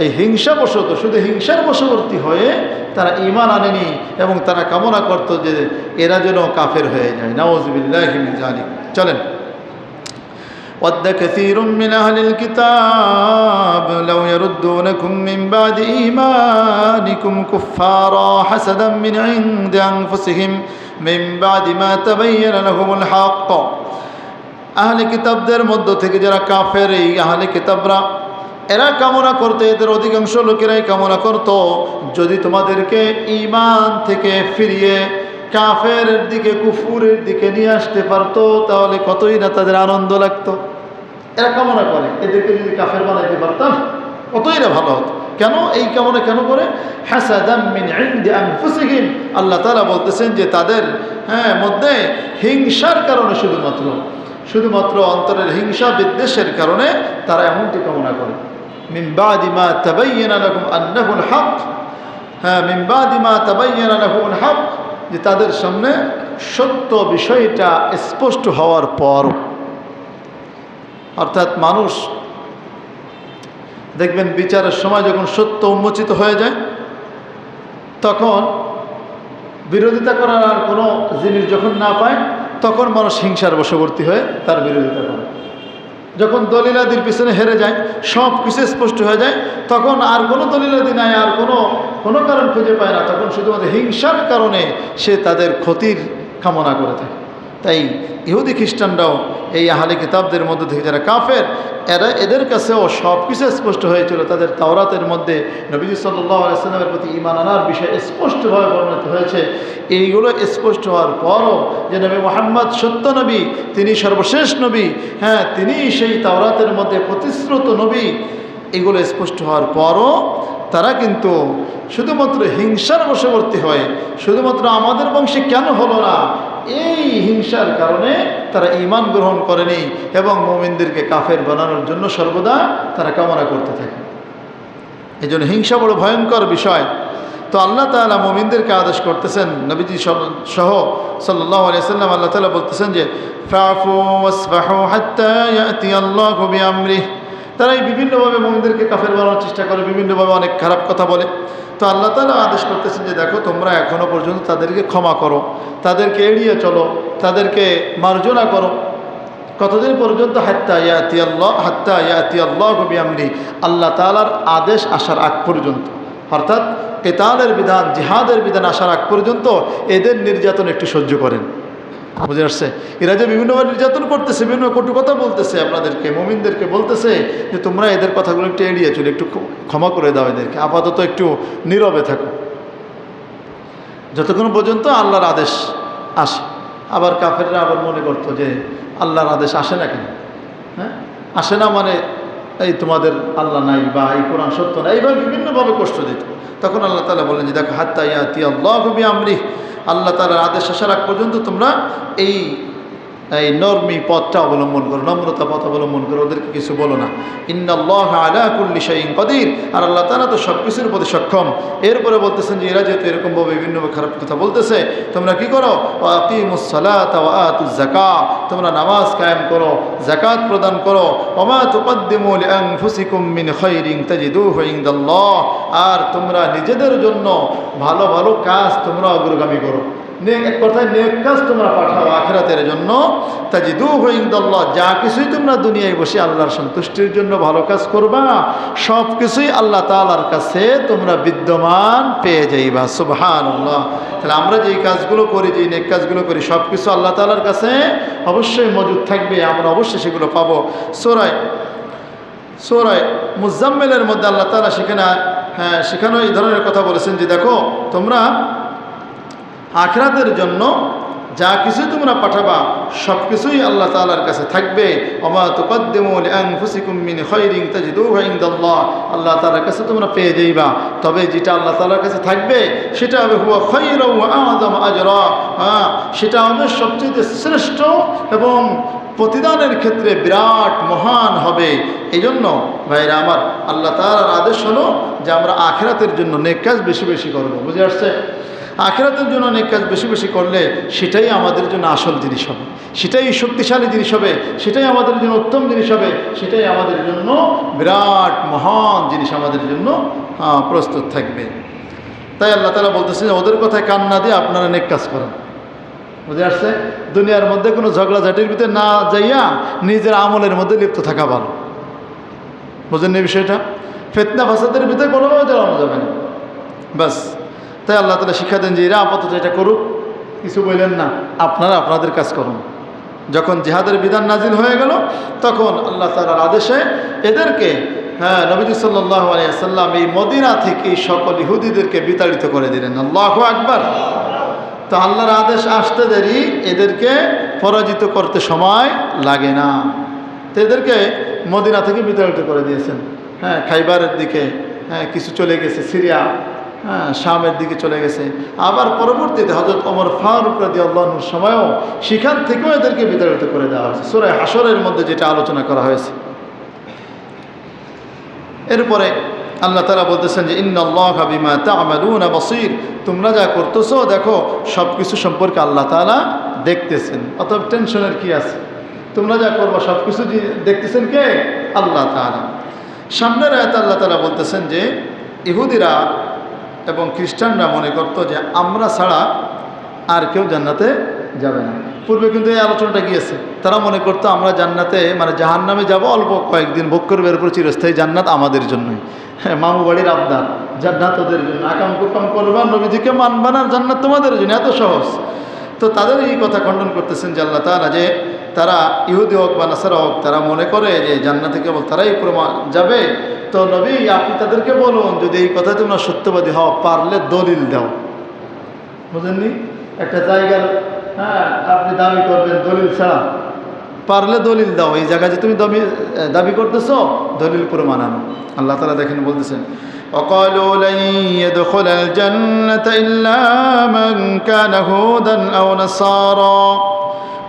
এই হিংসাবশত শুধু হিংসার বশবর্তী হয়ে তারা ঈমান আনেনি এবং তারা কামনা করত যে এরা যেন কাফের হয়ে যায়। নাউযুবিল্লাহি মিন যালিক। চলেন। وَدَّ كَثِيرٌ مِّنْ أَهْلِ الْكِتَابِ لَوْ يَرُدُّونَكُم مِّن بَعْدِ إِيمَانِكُمْ كُفَّارًا حَسَدًا مِّنْ عِندِ أَنفُسِهِم مِّن بَعْدِ مَا تَبَيَّنَ لَهُمُ الْحَقُّ। আহলে কিতাবদের মধ্য থেকে যারা কাফের, এই আহলে কিতাবরা এরা কামনা করতে, এদের অধিকাংশ লোকেরাই কামনা করত যদি তোমাদেরকে ঈমান থেকে ফিরিয়ে কাফের দিকে, কুফুরের দিকে নিয়ে আসতে পারতো তাহলে কতই না তাদের আনন্দ লাগতো। এরা কামনা করে এদেরকে যদি কাফের বানাইতে পারতাম কতই না ভালো হতো। কেন এই কামনা কেন করে? হাসাদাম মিন ইনদি আনফুসিহিম, আল্লাহ তাআলা বলতেছেন যে তাদের মধ্যে হিংসার কারণে, শুধুমাত্র অন্তরের হিংসা বিদ্বেষের কারণে তারা এমনটি কামনা করে। মিন বাদি মা তাবায়্যানা লাকুম আন্নাহুল হক, মিন বাদি মা তাবায়্যানা লাহুমুল হক, যে তাদের সামনে সত্য বিষয়টা স্পষ্ট হওয়ার পর। অর্থাৎ মানুষ দেখবেন বিচারের সময় যখন সত্য উন্মোচিত হয়ে যায় তখন বিরোধিতা করার আর কোনো জিনিস যখন না পায় তখন মানুষ হিংসার বশবর্তী হয়ে তার বিরোধিতা করে। যখন দলিলাদির পিছনে হেরে যায়, সব কিছু স্পষ্ট হয়ে যায়, তখন আর কোনো দলিলাদি নাই, আর কোনো কারণ খুঁজে পায় না, তখন শুধুমাত্র হিংসার কারণে সে তাদের ক্ষতির কামনা করে থাকে। তাই ইহুদি খ্রিস্টানরাও এই আহলে কিতাবদের মধ্যে থেকে যারা কাফের, এদের কাছেও সব কিছু স্পষ্ট হয়েছিল। তাদের তাওরাতের মধ্যে নবীজি সাল্লাল্লাহু আলাইহি ওয়াসাল্লামের প্রতি ঈমান আনার বিষয় স্পষ্টভাবে বর্ণিত হয়েছে। এইগুলো স্পষ্ট হওয়ার পরও যে নবী মুহাম্মদ সত্য নবী, তিনি সর্বশেষ নবী, তিনি সেই তাওরাতের মধ্যে প্রতিশ্রুত নবী, এগুলো স্পষ্ট হওয়ার পরও তারা কিন্তু শুধুমাত্র হিংসার বশবর্তী হয়, শুধুমাত্র আমাদের বংশে কেন হলো না, এই হিংসার কারণে তারা ঈমান গ্রহণ করেনি এবং মুমিনদেরকে কাফের বানানোর জন্য সর্বদা তারা কামনা করতে থাকে। এই জন্য হিংসা বড় ভয়ঙ্কর বিষয়। তো আল্লাহ তাআলা মুমিনদেরকে আদেশ করতেছেন, নবীজি সহ সাল্লাল্লাহু আলাইহি ওয়াসাল্লাম, আল্লাহ তাআলা বলতেছেন যে ফাফু ওয়াসফাহু হাত্তা ইয়াতিয়াল্লাহু বিআমরিহি। তারা এই বিভিন্নভাবে মুমিনদেরকে কাফের বানানোর চেষ্টা করে, বিভিন্নভাবে অনেক খারাপ কথা বলে। তো আল্লাহ তাআলা আদেশ করতেছেন যে দেখো তোমরা এখনও পর্যন্ত তাদেরকে ক্ষমা করো, তাদেরকে এড়িয়ে চলো, তাদেরকে মার্জনা করো। কতদিন পর্যন্ত? হাত্তা ইয়াতিয়াল্লাহু বিআমরিহি, আল্লাহ তাআলার আদেশ আসার আগ পর্যন্ত। অর্থাৎ কিতালের বিধান, জিহাদের বিধান আসার আগ পর্যন্ত এদের নির্যাতন একটু সহ্য করেন। বুঝে আসছে? এরা যে বিভিন্নভাবে নির্যাতন করতেছে, বিভিন্ন কটু কথা বলতেছে, আপনাদেরকে মুমিনদেরকে বলতেছে যে তোমরা এদের কথাগুলো একটু এড়িয়ে চলো, একটু ক্ষমা করে দাও, এদেরকে আপাতত একটু নীরবে থাকো যতক্ষণ পর্যন্ত আল্লাহর আদেশ আসে। আবার কাফেররা আবার মনে করতো যে আল্লাহর আদেশ আসে না কেন, আসে না মানে এই তোমাদের আল্লাহ নাই বা এই কোরআন সত্য না, এইভাবে বিভিন্নভাবে কষ্ট দিত। তখন আল্লাহ তাআলা বললেন যে দেখো হাত্তা ইয়াতিয়াল্লাহু বিআমরিহি, আল্লাহ তাআলার আদেশ আসার আগ পর্যন্ত তোমরা এই নরমি পথটা অবলম্বন করো, নম্রতা পথ অবলম্বন করো, ওদেরকে কিছু বলো না। ইন্নাল্লাহা আলা কুল্লি শাইইন কাদির, আর আল্লাহ তাআলা তো সব কিছুর প্রতি সক্ষম। এরপরে বলতেছেন যে এরা যেহেতু এরকমভাবে বিভিন্নভাবে খারাপ কথা বলতেছে, তোমরা কি করো? ওয়া আকিমুস সালাতা ওয়া আতুজ যাকাত, তোমরা নামাজ কায়েম করো, যাকাত প্রদান করো। ওয়া মা তুকদ্দিমু লিআনফুসিকুম মিন খাইরিন তাজিদুহু ইনদাল্লাহ, আর তোমরা নিজেদের জন্য ভালো ভালো কাজ তোমরা অগ্রগামী করো, এক কথায় নেক কাজ তোমরা পাঠাও আখিরাতের জন্য। তাজিদুহু ইনদাল্লাহ, যা কিছুই তোমরা দুনিয়ায় বসে আল্লাহর সন্তুষ্টির জন্য ভালো কাজ করবা, সব কিছুই আল্লাহ তাআলার কাছে তোমরা বিদ্যমান পেয়ে যাইবা। সুবহানাল্লাহ। তাহলে আমরা যেই কাজগুলো করি, যেই নেক কাজগুলো করি, সব কিছু আল্লাহ তাআলার কাছে অবশ্যই মজুদ থাকবে, আমরা অবশ্যই সেগুলো পাবো। সূরা মুজাম্মিলের মধ্যে আল্লাহ তাআলা সেখানেও এই ধরনের কথা বলেছেন যে দেখো তোমরা আখিরাতের জন্য যা কিছু তোমরা পাঠাবা সব কিছুই আল্লাহ তাআলার কাছে থাকবে। ওমা তুকদ্দিমু লিআনফুসিকুম মিন খাইরিন তাজিদুহু ইনদাল্লাহ, আল্লাহ তাআলার কাছে তোমরা পেয়ে যাইবা। তবে যেটা আল্লাহ তাআলার কাছে থাকবে সেটা হবে হুয়া খায়রুন ওয়া আযম আজরা, সেটা হবে সবচেয়ে শ্রেষ্ঠ এবং প্রতিদানের ক্ষেত্রে বিরাট মহান হবে। এই জন্য ভাইরা আমার, আল্লাহ তাআলার আদেশ হলো যে আমরা আখিরাতের জন্য নেক কাজ বেশি বেশি করব। বুঝে আসছে? আখিরাতের জন্য অনেক কাজ বেশি বেশি করলে সেটাই আমাদের জন্য আসল জিনিস হবে, সেটাই শক্তিশালী জিনিস হবে, সেটাই আমাদের জন্য উত্তম জিনিস হবে, সেটাই আমাদের জন্য বিরাট মহান জিনিস আমাদের জন্য প্রস্তুত থাকবে। তাই আল্লাহ তাআলা বলতেছেন যে ওদের কথায় কান না দিয়ে আপনারা নেক কাজ করেন। বুঝে আসছে? দুনিয়ার মধ্যে কোনো ঝগড়াঝাটির ভিতরে না যাইয়া নিজের আমলের মধ্যে লিপ্ত থাকা ভালো। বুঝেন এই বিষয়টা? ফিতনা ফাসাদের ভিতরে কোনোভাবে জড়ানো যাবে না, বাস। তাই আল্লাহ তাআলা শিক্ষা দেন যে এরা আপাতত এটা করুক, কিছু বললেন না, আপনারা আপনাদের কাজ করুন। যখন জিহাদের বিধান নাজিল হয়ে গেল তখন আল্লাহ তাআলার আদেশে এদেরকে নবীজি সাল্লাল্লাহু আলাইহি ওয়াসাল্লাম এই মদিনা থেকে সকল ইহুদিদেরকে বিতাড়িত করে দিলেন। আল্লাহু আকবার। তো আল্লাহর আদেশ আসতে দেরি, এদেরকে পরাজিত করতে সময় লাগে না। তো এদেরকে মদিনা থেকে বিতাড়িত করে দিয়েছেন। খাইবারের দিকে কিছু চলে গেছে, সিরিয়া, শামের দিকে চলে গেছে। আবার পরবর্তীতে হযরত ওমর ফারুক রাদিয়াল্লাহু আনহুর সময়ও সেখান থেকেও এদেরকে বিতাড়িত করে দেওয়া হয়েছে, সূরা হাশরের মধ্যে যেটা আলোচনা করা হয়েছে। এরপরে আল্লাহ তাআলা বলতেছেন যে ইন্নাল্লাহা বিমা তা'মালুনা বাসীর, তোমরা যা করতেছো দেখো সব কিছু সম্পর্কে আল্লাহ তাআলা দেখতেছেন, অতএব টেনশনের কি আছে? তোমরা যা করবা সব কিছু দেখতেছেন কে? আল্লাহ তাআলা। সামনের আয়াতে আল্লাহ তাআলা বলতেছেন যে ইহুদিরা এবং খ্রিস্টানরা মনে করতো যে আমরা ছাড়া আর কেউ জান্নাতে যাবে না। পূর্বে কিন্তু এই আলোচনাটা গিয়েছে। তারা মনে করতো আমরা জান্নাতে মানে জাহান্নামে যাব, অল্প কয়েকদিন ভোগ করবে, এরপর চিরস্থায়ী জান্নাত আমাদের জন্যই। মামু বাড়ির আবদার, জান্নাত ওদের জন্য, আকাম কুকাম করবা, নবীজিকে মানবা না, জান্নাত তোমাদের জন্য, এত সহজ। তো তাদের এই কথা খণ্ডন করতেছেন যে আল্লাহ তাআলা যে তারা ইহুদি হোক বা নাসারা হোক, তারা মনে করে যে জান্নাতে কেবল তারাই যাবে। তো নবী আপনি তাদেরকে বলুন, যদি এই কথা তোমরা সত্যবাদী হও, পারলে দলিল দাও। বুঝেননি? একটা জায়গার আপনি দাবি করবেন দলিল ছাড়া, পারলে দলিল দাও। এই জায়গায় যে তুমি দাবি করতেছো, দলিল প্রমাণ আনো। আল্লাহ তাআলা দেখেন বলতেছেন وقالوا لن يدخل الجنة إلا من كان هودا أو نصارى।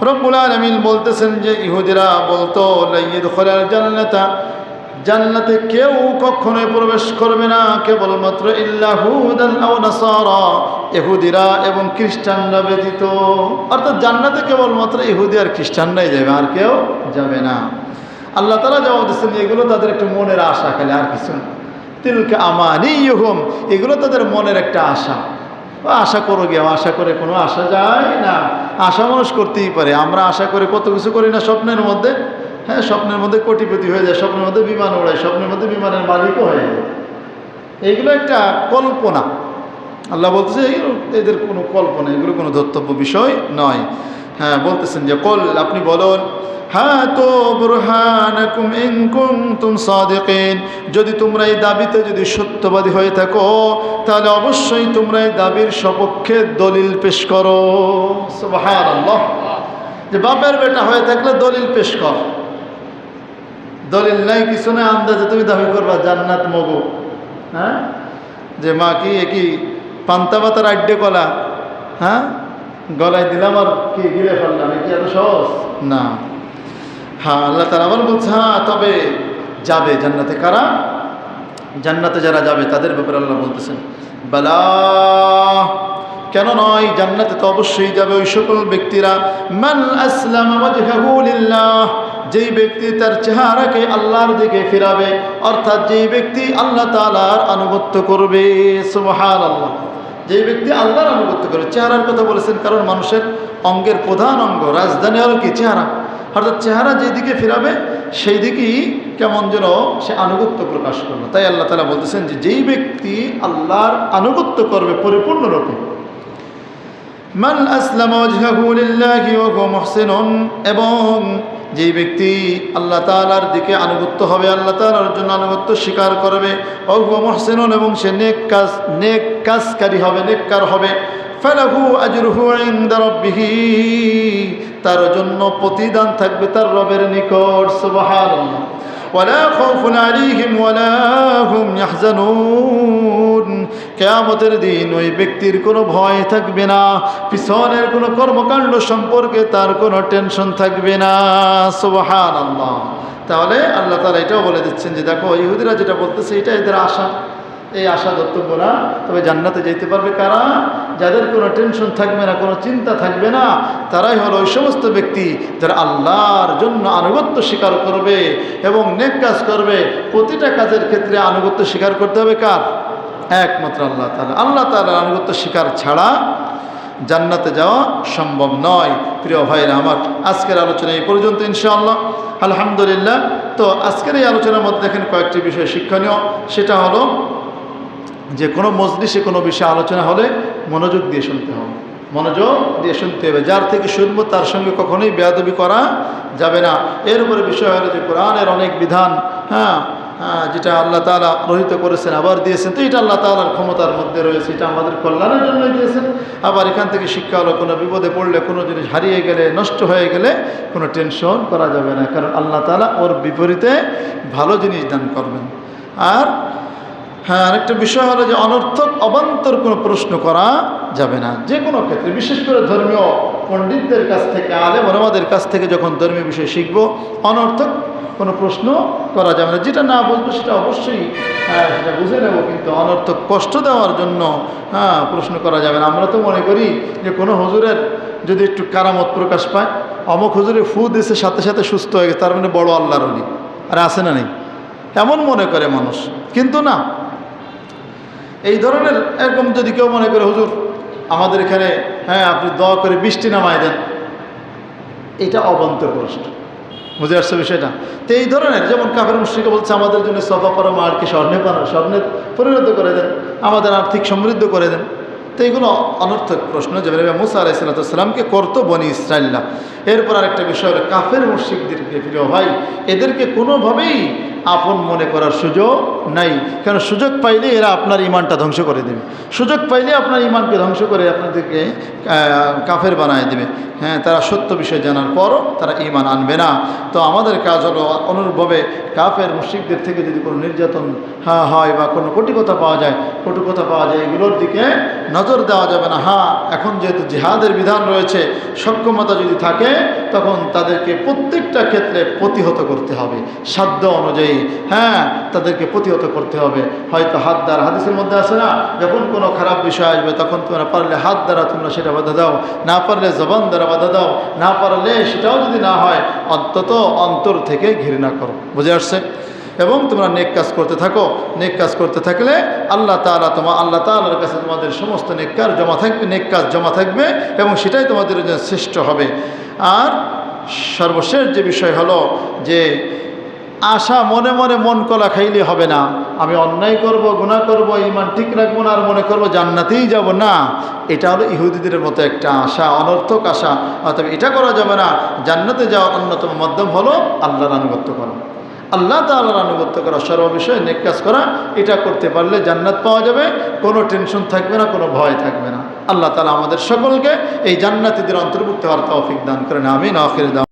রব্বুল আলামিন বলতেছেন যে ইহুদিরা বলতো লা ইয়াদখুলাল জান্নাতা, জান্নাতে কেউ কখনোই প্রবেশ করবে না কেবলমাত্র ইল্লা হুদান আও নাসারা, ইহুদিরা এবং খ্রিস্টানরা ব্যতীত। অর্থাৎ জান্নাতে কেবলমাত্র ইহুদি আর খ্রিস্টানরাই যাবে, আর কেউ যাবে না। আল্লাহ তাআলা জবাব দিচ্ছেন এগুলো তাদের একটা মনের আশা, খালি আর কিছু না। তিলকা আমানিয়ুহুম, এগুলো তাদের মনের একটা আশা। আশা করো গিয়ে, আশা করে কোনো আসা যায় না। আশা মানুষ করতেই পারে, আমরা আশা করে কত কিছু করি না স্বপ্নের মধ্যে। স্বপ্নের মধ্যে কোটিপতি হয়ে যায়, স্বপ্নের মধ্যে বিমান ওড়ায়, স্বপ্নের মধ্যে বিমানের মালিকও হয়ে যায়। এইগুলো একটা কল্পনা। আল্লাহ বলতেছে এদের কোনো কল্পনা, এগুলো কোনো ধর্তব্য বিষয় নয়। বলতেছেন যে কল, আপনি বলুন, হাতু বুরহানাকুম ইন কুনতুম সাদিকিন, যদি তোমরা এই দাবিতে যদি সত্যবাদী হয়ে থাকো, তাহলে অবশ্যই তোমরা এই দাবির সপক্ষে দলিল পেশ করো। সুবহানাল্লাহ। যে বাপের বেটা হয়ে থাকলে দলিল পেশ কর। দলিল নাই, কিছু না, আন্দাজে তুমি দাবি করবা জান্নাত মগো। যে মা কি একই পান্তা পাতার আড্ডে কলা, গলায় দিলাম আর কি গিলে ফেললাম, কি এত সহজ না। আল্লাহ তাআলা আবার বলছে তবে যাবে জান্নাতে কারা? জান্নাতে যারা যাবে তাদের ব্যাপারে আল্লাহ বলতেছেন বালা, কেন নয়, জান্নাতে তো অবশ্যই যাবে ওই সকল ব্যক্তিরা মান আসলামা ওয়াজহাহু লিল্লাহ, যেই ব্যক্তি তার চেহারাকে আল্লাহর দিকে ফিরাবে, অর্থাৎ যেই ব্যক্তি আল্লাহ তাআলার আনুগত্য করবে। সুবহানাল্লাহ। যেই ব্যক্তি আল্লাহর আনুগত্য করবে, চেহারার কথা বলেছেন কারণ মানুষের অঙ্গের প্রধান অঙ্গ রাজধানী হলো কি? চেহারা। অর্থাৎ চেহারা যেদিকে ফিরাবে সেই দিকেই কেমন যেন সে আনুগত্য প্রকাশ করলো। তাই আল্লাহ তাআলা বলতেছেন যে যেই ব্যক্তি আল্লাহর আনুগত্য করবে পরিপূর্ণরূপে, মান আসলামা ওয়াজহাহু লিল্লাহি ওয়া হুয়া মুহসিনুন, এবং যেই ব্যক্তি আল্লাহ তাআলার দিকে আনুগত্য হবে, আল্লাহ তাআলার জন্য আনুগত্য স্বীকার করবে, ওয়া হুয়া মুহসিনুন, এবং সে নেক কাজকারী হবে, নেককার হবে, ফালাহু আজরুহু ইনদা রাব্বিহি, তার জন্য প্রতিদান থাকবে তার রবের নিকট। সুবহানাল্লাহ। ওয়ালা খাউফুন আলাইহিম ওয়ালা হুম ইয়াহজানুন, কিয়ামতের দিন ওই ব্যক্তির কোনো ভয় থাকবে না, পিছনের কোনো কর্মকাণ্ড সম্পর্কে তার কোনো টেনশন থাকবে না। সুবহানাল্লাহ। তাহলে আল্লাহ তাআলা এটাও বলে দিচ্ছেন যে দেখো ইহুদিরা যেটা বলতেছে এটা এদের আশা, এই আশা ধর্তব্য না। তবে জান্নাতে যেতে পারবে কারা? যাদের কোনো টেনশন থাকবে না, কোনো চিন্তা থাকবে না, তারাই হলো ওই সমস্ত ব্যক্তি যারা আল্লাহর জন্য আনুগত্য স্বীকার করবে এবং নেক কাজ করবে। প্রতিটা কাজের ক্ষেত্রে আনুগত্য স্বীকার করতে হবে কার? একমাত্র আল্লাহ তাআলা। আল্লাহ তাআলার আনুগত্য স্বীকার ছাড়া জান্নাতে যাওয়া সম্ভব নয়। প্রিয় ভাইরা আমার, আজকের আলোচনা এই পর্যন্ত ইনশাআল্লাহ। আলহামদুলিল্লাহ। তো আজকের এই আলোচনার মধ্যে দেখেন কয়েকটি বিষয় শিক্ষণীয়। সেটা হলো যে কোনো মজলিসে কোনো বিষয়ে আলোচনা হলে মনোযোগ দিয়ে শুনতে হবে, মনোযোগ দিয়ে শুনতে হবে। যার থেকে শুনবো তার সঙ্গে কখনোই বেয়াদবি করা যাবে না। এর উপরে বিষয় হলো যে কোরআনের অনেক বিধান, যেটা আল্লাহ তাআলা রহিত করেছেন আবার দিয়েছেন, তো এটা আল্লাহ তাআলার ক্ষমতার মধ্যে রয়েছে, এটা আমাদের কল্যাণের জন্য দিয়েছেন। আবার এখান থেকে শিক্ষা হলো কোনো বিপদে পড়লে, কোনো জিনিস হারিয়ে গেলে, নষ্ট হয়ে গেলে কোনো টেনশন করা যাবে না, কারণ আল্লাহ তাআলা ওর বিপরীতে ভালো জিনিস দান করবেন। আর আরেকটা বিষয় হলো যে অনর্থক অবান্তর কোনো প্রশ্ন করা যাবে না যে কোনো ক্ষেত্রে, বিশেষ করে ধর্মীয় পণ্ডিতদের কাছ থেকে, আলেম ওলামাদের কাছ থেকে যখন ধর্মীয় বিষয় শিখব, অনর্থক কোনো প্রশ্ন করা যাবে না। যেটা না বুঝবো সেটা অবশ্যই সেটা বুঝে নেব, কিন্তু অনর্থক কষ্ট দেওয়ার জন্য প্রশ্ন করা যাবে না। আমরা তো মনে করি যে কোনো হুজুরের যদি একটু কারামত প্রকাশ পায়, অমুক হুজুরে ফু দিয়েছে সাথে সাথে সুস্থ হয়ে গেছে, তার মানে বড় আল্লাহর ওলি। আর আছে না নেই? এমন মনে করে মানুষ, কিন্তু না। এই ধরনের এরকম যদি কেউ মনে করে হুজুর আমাদের এখানে আপনি দোয়া করে বৃষ্টি নামায় দেন, এটা অবান্তর প্রশ্ন। বুঝে আসছে বিষয়টা? তো এই ধরনের, যেমন কাফের মুশরিকরা বলছে আমাদের জন্য সফা পরা মারকে স্বর্ণে পরিণত করে দেন, আমাদের আর্থিক সমৃদ্ধ করে দেন। তো এইগুলো অনর্থক প্রশ্ন, যেভাবে মুসা আলাইহিস সালামকে করতো বনি ইসরাইলরা। এরপর আরেকটা বিষয় হলো কাফের মুশরিকদেরকে, প্রিয় ভাই, এদেরকে কোনোভাবেই আপন মনে করার সুযোগ নাই। কারণ সুযোগ পাইলে এরা আপনার ইমানটা ধ্বংস করে দেবে, সুযোগ পাইলে আপনার ইমানকে ধ্বংস করে আপনাদেরকে কাফের বানায় দেবে। তারা সত্য বিষয় জানার পরও তারা ইমান আনবে না। তো আমাদের কাজ হলো অনুরূপভাবে কাফের মুশরিকদের থেকে যদি কোনো নির্যাতন হয় বা কোনো কটুকথা পাওয়া যায়, এগুলোর দিকে নজর দেওয়া যাবে না। এখন যেহেতু জিহাদের বিধান রয়েছে, সক্ষমতা যদি থাকে তখন তাদেরকে প্রত্যেকটা ক্ষেত্রে প্রতিহত করতে হবে, সাধ্য অনুযায়ী তাদেরকে প্রতিহত করতে হবে। হয়তো হাত দ্বারা, হাদিসের মধ্যে আছে না, যখন কোনো খারাপ বিষয় আসবে তখন তোমরা পারলে হাত দ্বারা তোমরা সেটা বাধা দাও, না পারলে জবান দ্বারা বাধা দাও, না পারলে সেটাও যদি না হয় অন্তত অন্তর থেকে ঘৃণা করো। বুঝে আসছে? এবং তোমরা নেক কাজ করতে থাকো। নেক কাজ করতে থাকলে আল্লাহ তাআলার কাছে তোমাদের সমস্ত নেক কাজ জমা থাকবে এবং সেটাই তোমাদের জন্য শ্রেষ্ঠ হবে। আর সর্বশেষ যে বিষয় হলো যে আশা মনে মনে মন কলা খাইলে হবে না। আমি অন্যায় করব, গুনাহ করব, ঈমান ঠিক রাখবো না, আর মনে করব জান্নাতেই যাব না। এটা হলো ইহুদিদের মতো একটা আশা, অনর্থক আশা। অতএব এটা করা যাবে না। জান্নাতে যাওয়ার অন্যতম মাধ্যম হলো আল্লাহর আনুগত্য করা, আল্লাহ তাআলার আনুগত্য করা, সর্ববিষয়ে নেক কাজ করা। এটা করতে পারলে জান্নাত পাওয়া যাবে, কোনো টেনশন থাকবে না, কোনো ভয় থাকবে না। আল্লাহ তাআলা আমাদের সকলকে এই জান্নাতীদের অন্তর্ভুক্ত হওয়ার তৌফিক দান করেন। আমিন। আখির দাওয়ানা।